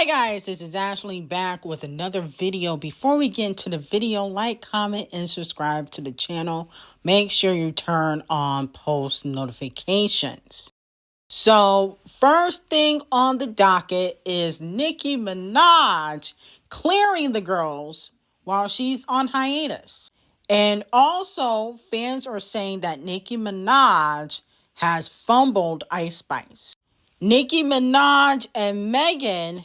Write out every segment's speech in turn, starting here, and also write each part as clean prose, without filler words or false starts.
Hi guys, this is Ashley back with another video. Before we get into the video, like, comment, and subscribe to the channel. Make sure you turn on post notifications. So, first thing on the docket is Nicki Minaj clearing the girls while she's on hiatus. And also, fans are saying that Nicki Minaj has fumbled Ice Spice. Nicki Minaj and Megan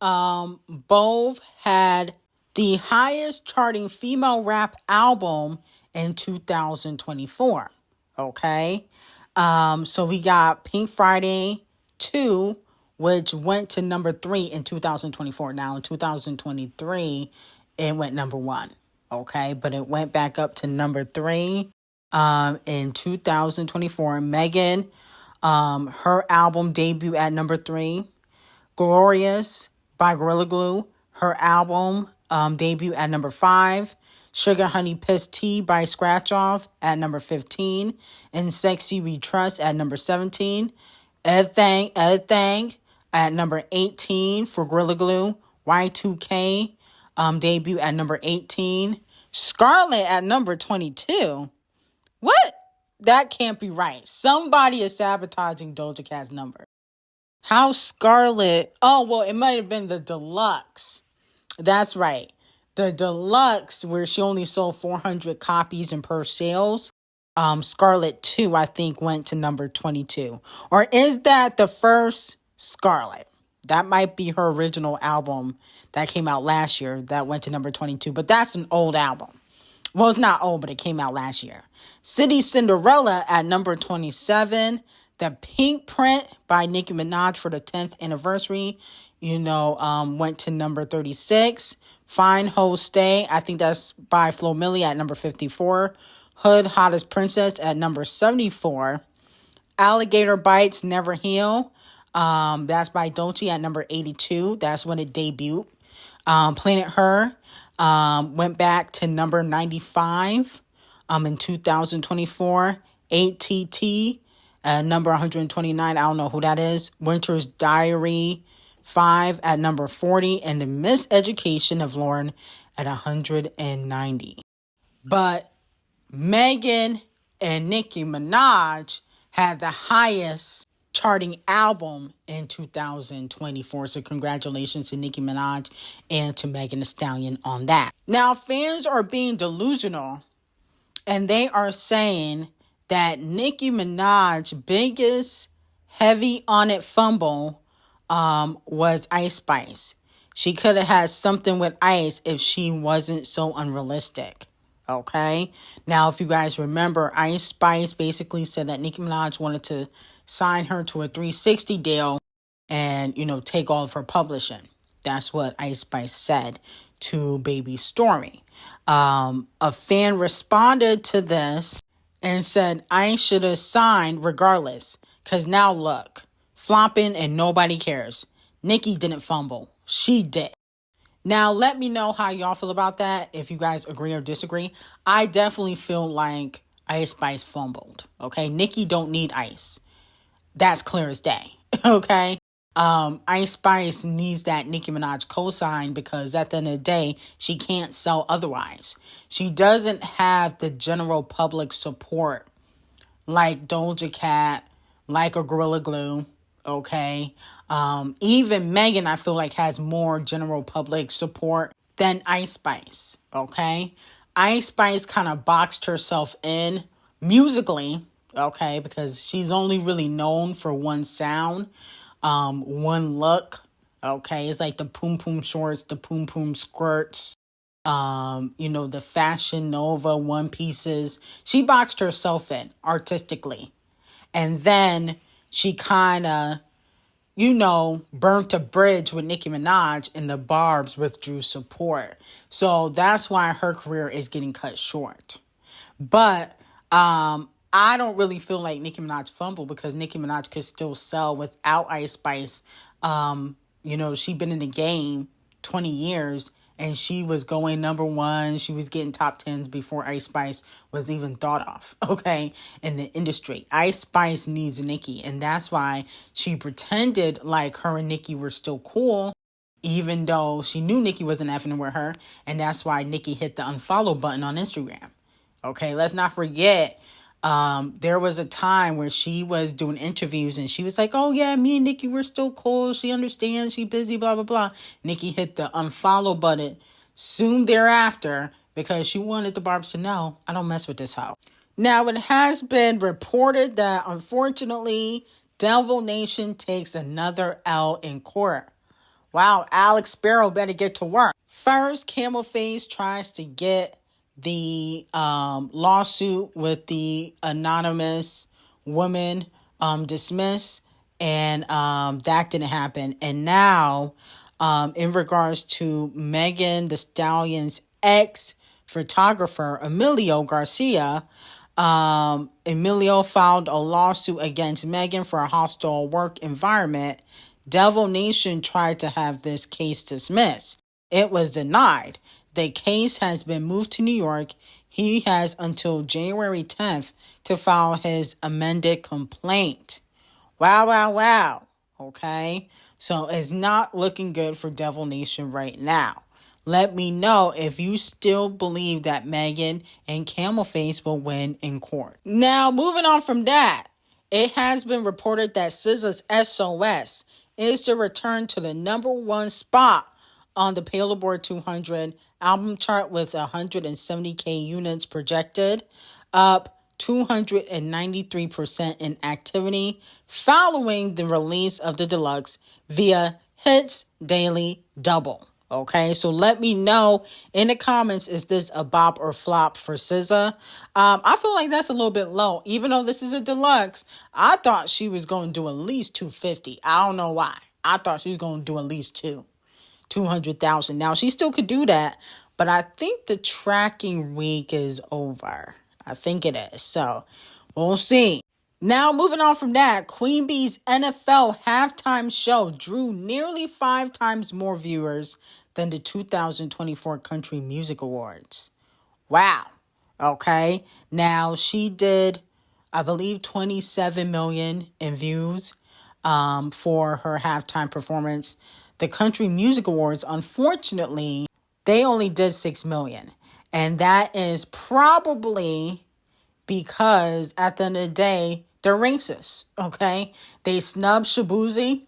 both had the highest charting female rap album in 2024. Okay. So we got Pink Friday 2, which went to number 3 in 2024. Now in 2023, it went number 1. Okay. But it went back up to number 3 in 2024. Megan, her album debut at number 3. Glorious by Gorilla Glue, her album debut at number 5. Sugar Honey Piss Tea by Scratch Off at number 15. And Sexy We Trust at number 17. Everything at number 18 for Gorilla Glue. Y2K debut at number 18. Scarlet at number 22. What? That can't be right. Somebody is sabotaging Doja Cat's number. How Scarlet? Oh, well, it might have been the deluxe. That's right. The deluxe, where she only sold 400 copies in per sales. Scarlet 2, I think, went to number 22. Or is that the first Scarlet? That might be her original album that came out last year that went to number 22. But that's an old album. Well, it's not old, but it came out last year. City Cinderella at number 27. The Pink Print by Nicki Minaj for the 10th anniversary, went to number 36. Fine Ho Stay, I think that's by Flo Milli at number 54. Hood Hottest Princess at number 74. Alligator Bites Never Heal, that's by D0JA at number 82. That's when it debuted. Planet Her went back to number 95 in 2024. ATT number 129, I don't know who that is. Winter's Diary 5 at number 40. And The Miseducation of Lauren at 190. But Megan and Nicki Minaj had the highest charting album in 2024. So congratulations to Nicki Minaj and to Megan Thee Stallion on that. Now, fans are being delusional. And they are saying that Nicki Minaj's biggest heavy on it fumble was Ice Spice. She could have had something with Ice if she wasn't so unrealistic. Okay? Now, if you guys remember, Ice Spice basically said that Nicki Minaj wanted to sign her to a 360 deal and, take all of her publishing. That's what Ice Spice said to Baby Stormy. A fan responded to this and said, I should have signed regardless. Because now look, flopping and nobody cares. Nicki didn't fumble. She did. Now, let me know how y'all feel about that. If you guys agree or disagree. I definitely feel like Ice Spice fumbled. Okay? Nicki don't need Ice. That's clear as day. Okay? Ice Spice needs that Nicki Minaj cosign because at the end of the day, she can't sell otherwise. She doesn't have the general public support like Doja Cat, like a Gorilla Glue, okay? Even Megan, I feel like, has more general public support than Ice Spice, okay? Ice Spice kind of boxed herself in musically, okay, because she's only really known for one sound. One look, okay, it's like the poom poom shorts, the poom poom skirts, the Fashion Nova one pieces. She boxed herself in artistically, and then she kind of, burnt a bridge with Nicki Minaj, and the Barbs withdrew support. So that's why her career is getting cut short. But I don't really feel like Nicki Minaj fumbled because Nicki Minaj could still sell without Ice Spice. She'd been in the game 20 years and she was going number 1. She was getting top 10s before Ice Spice was even thought of, okay, in the industry. Ice Spice needs Nicki, and that's why she pretended like her and Nicki were still cool even though she knew Nicki wasn't effing with her, and that's why Nicki hit the unfollow button on Instagram. Okay, let's not forget, there was a time where she was doing interviews and she was like, oh yeah, me and Nicki, we're still cool. She understands, she busy, blah, blah, blah. Nicki hit the unfollow button soon thereafter because she wanted the Barbs to know, I don't mess with this hoe. Now, it has been reported that, unfortunately, Devil Nation takes another L in court. Wow, Alex Sparrow better get to work. First, Camel Face tries to get the lawsuit with the anonymous woman dismissed, and that didn't happen. And now, in regards to Megan Thee Stallion's ex-photographer, Emilio Garcia, Emilio filed a lawsuit against Megan for a hostile work environment. Devil Nation tried to have this case dismissed. It was denied. The case has been moved to New York. He has until January 10th to file his amended complaint. Wow, wow, wow. Okay? So it's not looking good for Devil Nation right now. Let me know if you still believe that Megan and Camel Face will win in court. Now, moving on from that, it has been reported that SZA's SOS is to return to the #1 spot on the Billboard 200 album chart with 170K units projected, up 293% in activity following the release of the deluxe via Hits Daily Double. Okay, so let me know in the comments, is this a bop or flop for SZA? I feel like that's a little bit low. Even though this is a deluxe, I thought she was going to do at least 250. I don't know why. I thought she was going to do at least 200,000. Now, she still could do that, but I think the tracking week is over. I think it is. So, we'll see. Now, moving on from that, Queen Bee's NFL halftime show drew nearly 5 times more viewers than the 2024 Country Music Awards. Wow. Okay. Now, she did, I believe, 27 million in views for her halftime performance. The Country Music Awards, unfortunately, they only did 6 million. And that is probably because at the end of the day, they're racist, okay? They snubbed Shaboozey.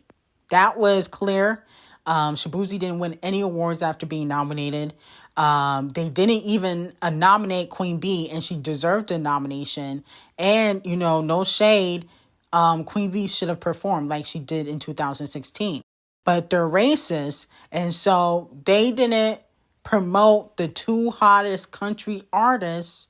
That was clear. Shaboozey didn't win any awards after being nominated. They didn't even nominate Queen Bee, and she deserved a nomination. And, you know, no shade, Queen Bee should have performed like she did in 2016. But they're racist, and so they didn't promote the 2 hottest country artists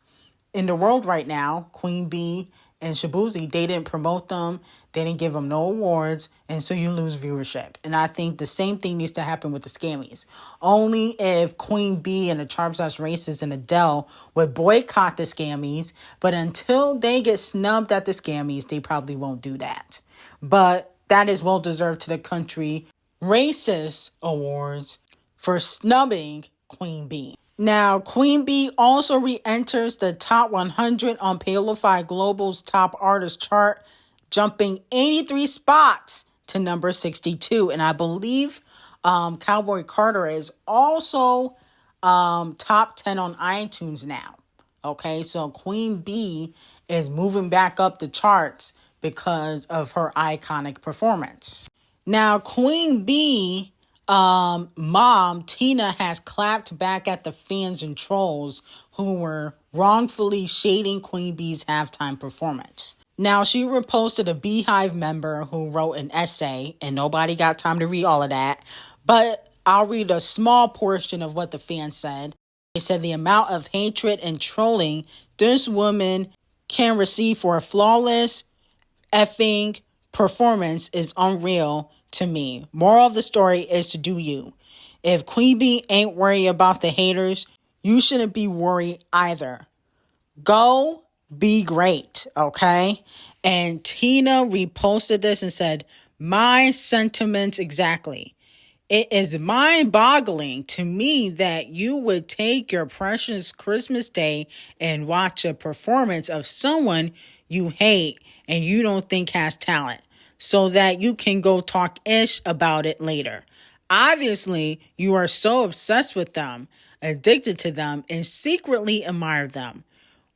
in the world right now, Queen Bee and Shaboozey. They didn't promote them. They didn't give them no awards. And so you lose viewership. And I think the same thing needs to happen with the Scammies. Only if Queen Bee and the Charms Us Races and Adele would boycott the Scammies. But until they get snubbed at the Scammies, they probably won't do that. But that is well deserved to the Country Racist Awards for snubbing Queen Bee. Now, Queen Bee also re-enters the top 100 on Palify Global's top artist chart, jumping 83 spots to number 62. And I believe Cowboy Carter is also top 10 on iTunes now. Okay, so Queen Bee is moving back up the charts because of her iconic performance. Now, Queen Bee mom Tina has clapped back at the fans and trolls who were wrongfully shading Queen Bee's halftime performance. Now, she reposted a Beehive member who wrote an essay, and nobody got time to read all of that, but I'll read a small portion of what the fans said. They said the amount of hatred and trolling this woman can receive for a flawless effing performance is unreal to me. Moral of the story is to do you. If Queen Bee ain't worried about the haters, you shouldn't be worried either. Go be great, okay? And Tina reposted this and said, my sentiments exactly. It is mind-boggling to me that you would take your precious Christmas day and watch a performance of someone you hate and you don't think has talent, so that you can go talk ish about it later. Obviously, you are so obsessed with them, addicted to them, and secretly admire them.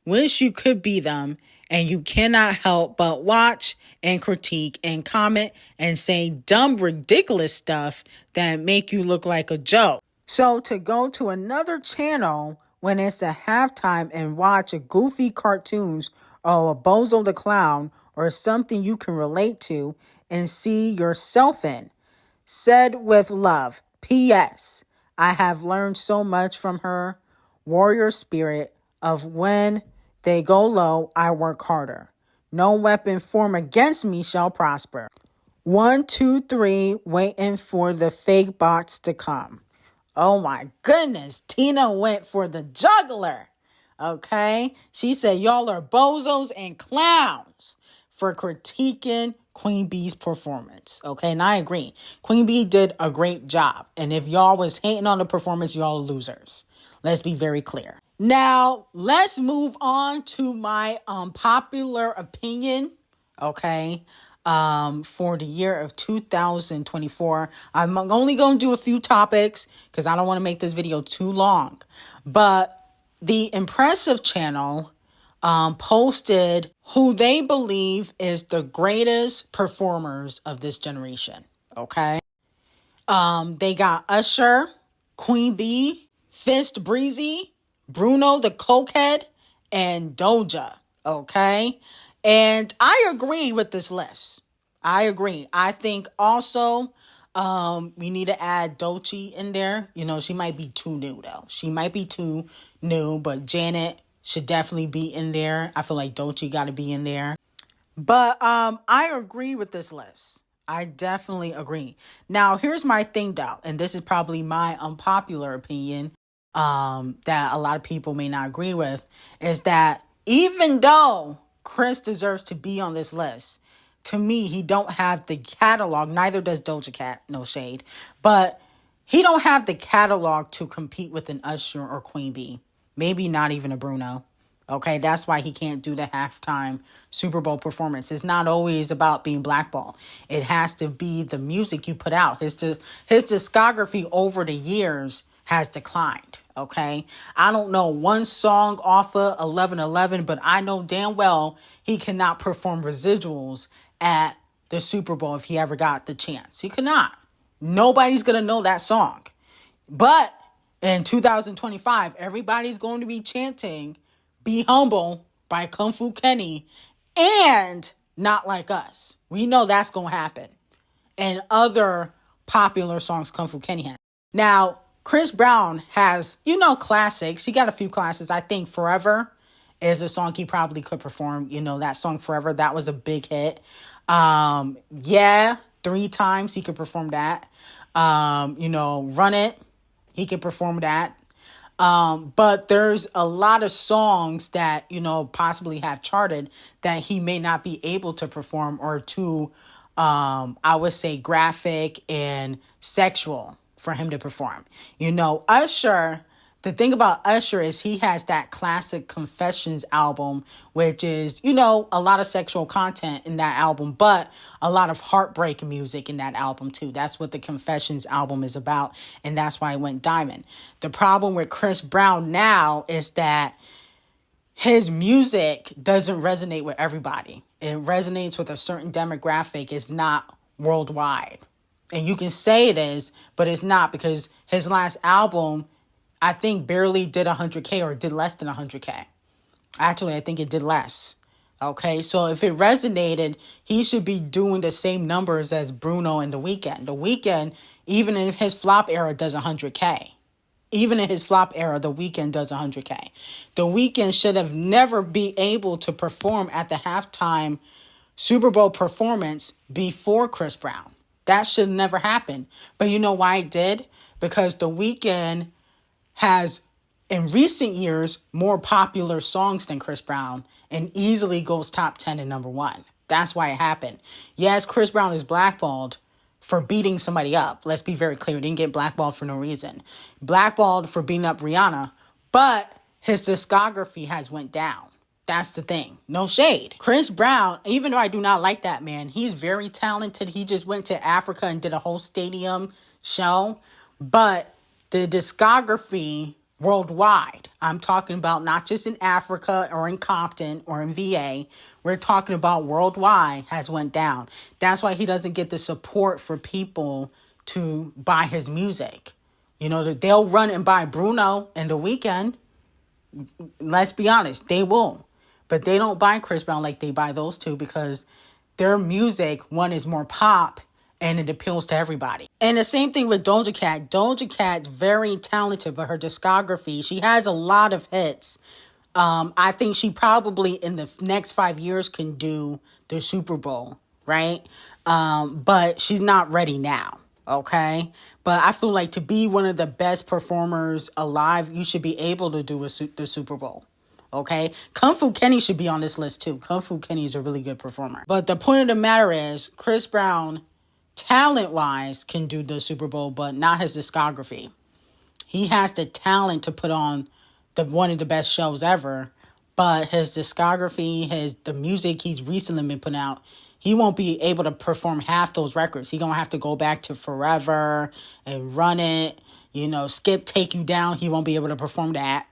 Wish you could be them, and you cannot help but watch and critique and comment and say dumb, ridiculous stuff that make you look like a joke. So to go to another channel when it's a halftime and watch a goofy cartoons or a Bozo the Clown or something you can relate to and see yourself in. Said with love. P.S. I have learned so much from her. Warrior spirit of when they go low, I work harder. No weapon formed against me shall prosper. 1, 2, 3, waiting for the fake bots to come. Oh my goodness. Tina went for the juggler. Okay. She said, y'all are bozos and clowns for critiquing Queen B's performance. Okay. And I agree. Queen B did a great job. And if y'all was hating on the performance, y'all losers. Let's be very clear. Now, let's move on to my popular opinion. Okay. For the year of 2024. I'm only going to do a few topics because I don't want to make this video too long. But the Impressive channel posted who they believe is the greatest performers of this generation. Okay. They got Usher, Queen B, Fist Breezy, Bruno the Cokehead, and D0JA. Okay. And I agree with this list. I agree. I think also we need to add D0JA in there. You know, she might be too new though. She might be too new, but Janet should definitely be in there. I feel like D0JA got to be in there. But I agree with this list. I definitely agree. Now, here's my thing though, and this is probably my unpopular opinion that a lot of people may not agree with, is that even though Chris deserves to be on this list, to me, he don't have the catalog. Neither does D0JA Cat, no shade. But he don't have the catalog to compete with an Usher or Queen B. Maybe not even a Bruno. Okay, that's why he can't do the halftime Super Bowl performance. It's not always about being blackballed. It has to be the music you put out. His discography over the years has declined. Okay, I don't know one song off of 11:11, but I know damn well he cannot perform residuals at the Super Bowl if he ever got the chance. He could not. Nobody's gonna know that song. But in 2025, everybody's going to be chanting "Be Humble" by Kung Fu Kenny and "Not Like Us." We know that's gonna happen. And other popular songs Kung Fu Kenny has. Now, Chris Brown has, classics. He got a few classics. I think "Forever" is a song he probably could perform. That song "Forever," that was a big hit. Yeah, 3 times he could perform that. "Run It," he could perform that. But there's a lot of songs that, possibly have charted that he may not be able to perform or too, I would say graphic and sexual for him to perform. Usher, the thing about Usher is he has that classic Confessions album, which is, a lot of sexual content in that album, but a lot of heartbreak music in that album too. That's what the Confessions album is about, and that's why it went diamond. The problem with Chris Brown now is that his music doesn't resonate with everybody. It resonates with a certain demographic. It's not worldwide. And you can say it is, but it's not, because his last album, I think, barely did 100K or did less than 100K. Actually, I think it did less. Okay, so if it resonated, he should be doing the same numbers as Bruno and The Weeknd. The Weeknd, even in his flop era, does 100K. Even in his flop era, The Weeknd does 100K. The Weeknd should have never been able to perform at the halftime Super Bowl performance before Chris Brown. That should never happen. But you know why it did? Because The Weeknd has, in recent years, more popular songs than Chris Brown and easily goes top 10 and number 1. That's why it happened. Yes, Chris Brown is blackballed for beating somebody up. Let's be very clear. He didn't get blackballed for no reason. Blackballed for beating up Rihanna, but his discography has went down. That's the thing. No shade. Chris Brown, even though I do not like that man, he's very talented. He just went to Africa and did a whole stadium show. But the discography worldwide, I'm talking about not just in Africa or in Compton or in VA, we're talking about worldwide, has went down. That's why he doesn't get the support for people to buy his music. You know, they'll run and buy Bruno and The Weeknd. Let's be honest, they will. But they don't buy Chris Brown like they buy those two because their music, one, is more pop and it appeals to everybody. And the same thing with D0JA Cat. D0JA Cat's very talented, but her discography, she has a lot of hits. I think she probably in the next 5 years can do the Super Bowl, right? But she's not ready now, okay? But I feel like to be one of the best performers alive, you should be able to do the Super Bowl. Okay, Kung Fu Kenny should be on this list too. Kung Fu Kenny is a really good performer. But the point of the matter is, Chris Brown, talent-wise, can do the Super Bowl, but not his discography. He has the talent to put on one of the best shows ever, but his discography, the music he's recently been putting out, he won't be able to perform half those records. He's going to have to go back to Forever and Run It, Skip Take You Down. He won't be able to perform that.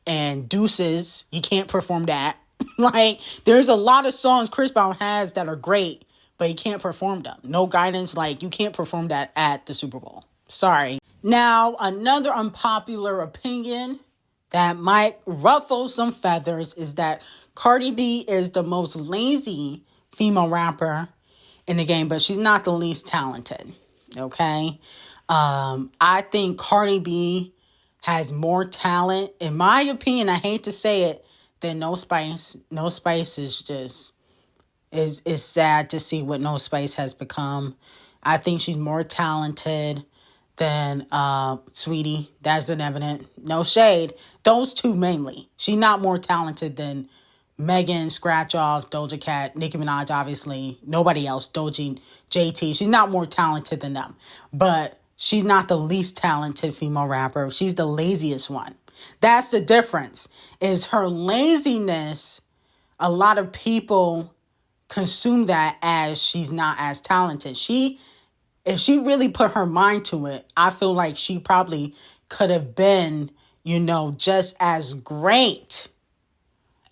And Deuces, he can't perform that. Like, there's a lot of songs Chris Brown has that are great, but he can't perform them. No Guidance, you can't perform that at the Super Bowl. Sorry. Now, another unpopular opinion that might ruffle some feathers is that Cardi B is the most lazy female rapper in the game, but she's not the least talented, okay? I think Cardi B has more talent, in my opinion, I hate to say it, than No Spice. No Spice is just, is sad to see what No Spice has become. I think she's more talented than Saweetie. That's an evident. No shade. Those two mainly. She's not more talented than Megan, Scratch Off, D0JA Cat, Nicki Minaj, obviously. Nobody else. Doja, JT. She's not more talented than them. But she's not the least talented female rapper. She's the laziest one. That's the difference. Is her laziness, a lot of people consume that as she's not as talented. If she really put her mind to it, I feel like she probably could have been, just as great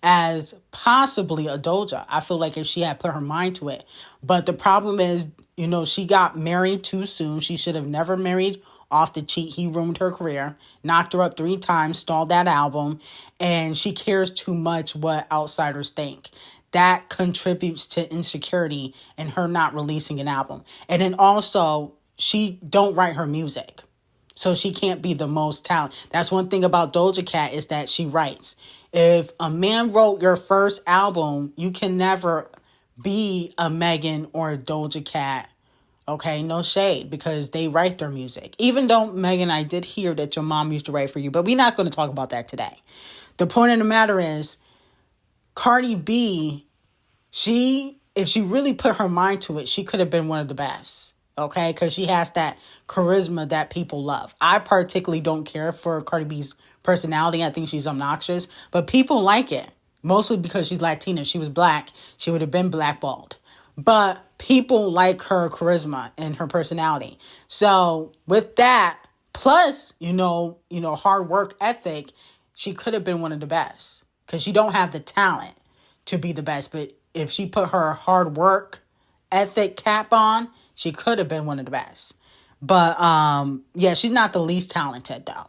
as possibly a D0JA. I feel like if she had put her mind to it. But the problem is, she got married too soon. She should have never married off the cheat. He ruined her career, knocked her up 3 times, stalled that album, and she cares too much what outsiders think. That contributes to insecurity and her not releasing an album. And then also, she don't write her music. So she can't be the most talented. That's one thing about D0JA Cat is that she writes. If a man wrote your first album, you can never be a Megan or a D0JA Cat. Okay, no shade, because they write their music. Even though, Megan, I did hear that your mom used to write for you, but we're not going to talk about that today. The point of the matter is, Cardi B, if she really put her mind to it, she could have been one of the best. Okay, because she has that charisma that people love. I particularly don't care for Cardi B's personality. I think she's obnoxious, but people like it. Mostly because she's Latina. If she was black, she would have been blackballed. But people like her charisma and her personality. So with that, plus, hard work ethic, she could have been one of the best. Because she don't have the talent to be the best. But if she put her hard work ethic cap on, she could have been one of the best. But, she's not the least talented, though.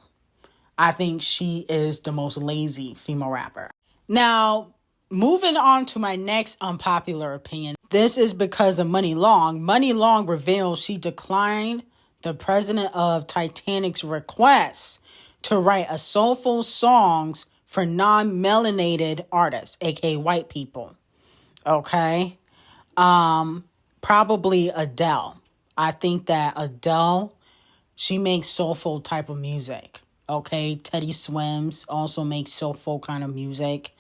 I think she is the most lazy female rapper. Now, moving on to my next unpopular opinion. This is because of Muni Long. Muni Long revealed she declined the president of Titanic's request to write a soulful songs for non-melanated artists, aka white people. Okay? Probably Adele. I think that Adele, she makes soulful type of music. Okay, Teddy Swims also makes soulful kind of music.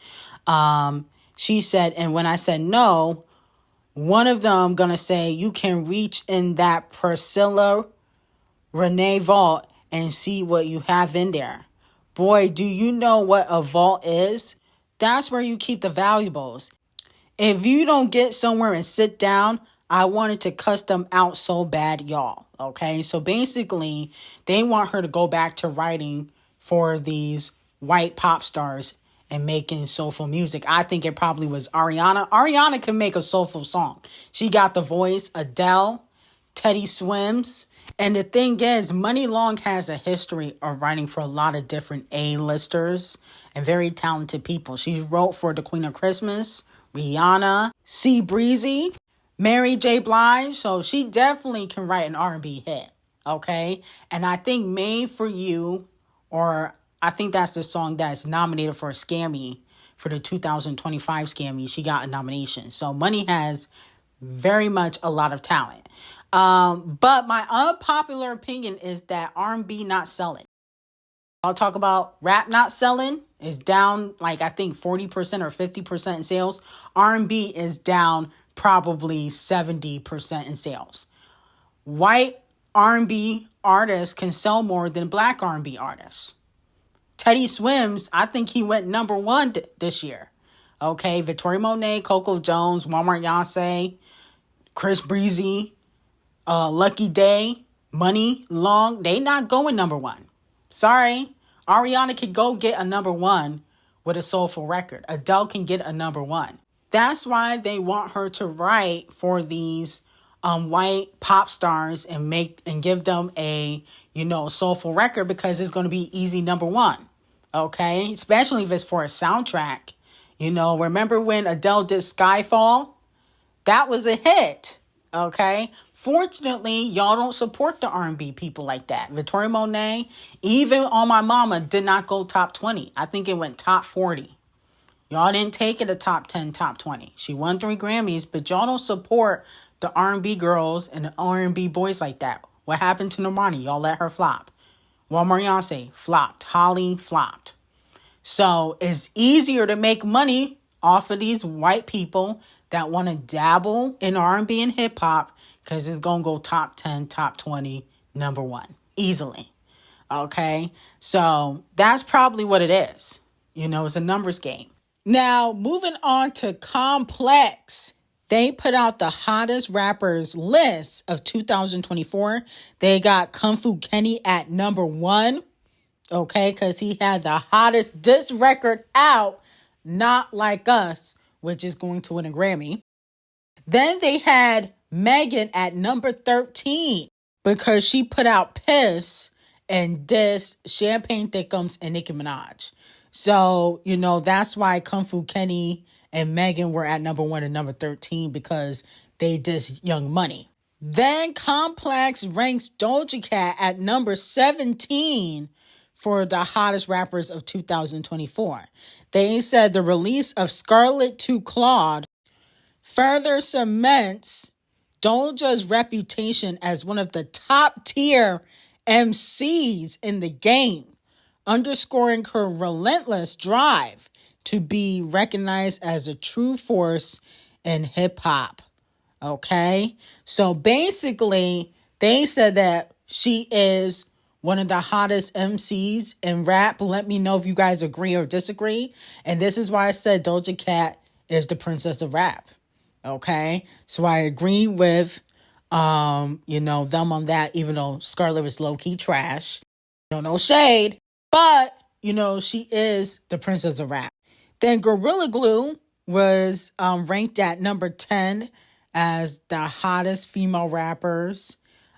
She said, and when I said no, one of them gonna say, you can reach in that Priscilla Renee vault and see what you have in there. Boy, do you know what a vault is? That's where you keep the valuables. If you don't get somewhere and sit down, I wanted to cuss them out so bad, y'all. Okay, so basically, they want her to go back to writing for these white pop stars and making soulful music. I think it probably was Ariana. Ariana can make a soulful song. She got the voice. Adele, Teddy Swims. And the thing is, Muni Long has a history of writing for a lot of different A-listers and very talented people. She wrote for the Queen of Christmas, Rihanna, C Breezy, Mary J. Blige. So she definitely can write an R&B hit. Okay? And I think Made for You, or I think that's the song that's nominated for a Scammy for the 2025 Scammy. She got a nomination. So Muni has very much a lot of talent. But my unpopular opinion is that R&B not selling. I'll talk about rap not selling is down like I think 40% or 50% in sales. R&B is down probably 70% in sales. White R&B artists can sell more than black R&B artists. Teddy Swims, I think he went number one this year. Okay, Victoria Monet, Coco Jones, Walmart Beyonce, Chris Breezy, Lucky Day, Muni Long, they not going number one. Sorry. Ariana can go get a number one with a soulful record. Adele can get a number one. That's why they want her to write for these white pop stars and give them a, soulful record, because it's going to be easy number one. Okay? Especially if it's for a soundtrack. Remember when Adele did Skyfall? That was a hit. Okay? Fortunately, y'all don't support the R&B people like that. Victoria Monet, even On My Mama, did not go top 20. I think it went top 40. Y'all didn't take it a top 10, top 20. She won 3 Grammys, but y'all don't support the R&B girls and the R&B boys like that. What happened to Normani? Y'all let her flop. Walmart Beyonce flopped. Holly flopped. So it's easier to make money off of these white people that want to dabble in R&B and hip hop, because it's going to go top 10, top 20, number one, easily. Okay? So that's probably what it is. It's a numbers game. Now, moving on to Complex. They put out the hottest rappers list of 2024. They got Kung Fu Kenny at number 1. Okay? Because he had the hottest diss record out, Not Like Us, which is going to win a Grammy. Then they had Megan at number 13 because she put out Piss and dissed Champagne Thickums and Nicki Minaj. So, that's why Kung Fu Kenny and Megan were at number 1 and number 13, because they dissed Young Money. Then Complex ranks D0JA Cat at number 17 for the hottest rappers of 2024. They said the release of Scarlet to Claude further cements D0JA's reputation as one of the top tier MCs in the game, underscoring her relentless drive to be recognized as a true force in hip hop. Okay? So basically, they said that she is one of the hottest MCs in rap. Let me know if you guys agree or disagree. And this is why I said D0JA Cat is the princess of rap. Okay? So I agree with, them on that, even though Scarlet was low-key trash. No shade. But, she is the princess of rap. Then Gorilla Glue was ranked at number 10 as the hottest female rappers,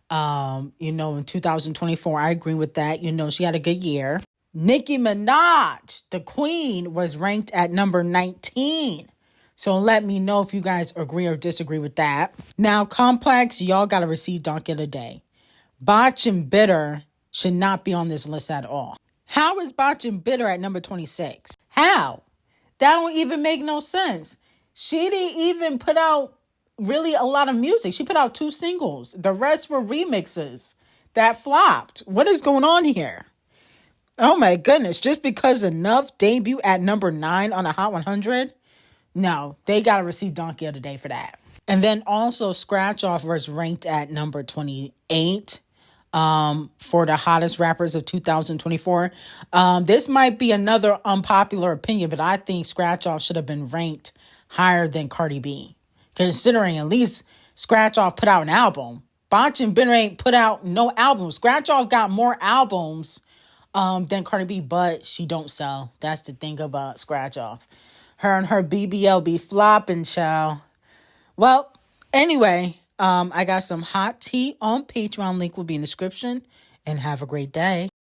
in 2024. I agree with that. She had a good year. Nicki Minaj, the queen, was ranked at number 19. So let me know if you guys agree or disagree with that. Now, Complex, y'all got to receive Donkey of the Day. Botch and Bitter should not be on this list at all. How is Botch and Bitter at number 26? How? That don't even make no sense. She didn't even put out really a lot of music. She put out 2 singles. The rest were remixes that flopped. What is going on here? Oh my goodness. Just because Enough debut at number 9 on the Hot 100? No, they got to receive Donkey of the Day for that. And then also Scratch Off was ranked at number 28. for the hottest rappers of 2024. This might be another unpopular opinion, but I think Scratch Off should have been ranked higher than Cardi B, considering at least Scratch Off put out an album. Bach and Benner ain't put out no albums. Scratch Off got more albums than Cardi B, but she don't sell. That's the thing about Scratch Off. Her and her BBL be flopping, child. Well, anyway, I got some hot tea on Patreon. Link will be in the description. And have a great day.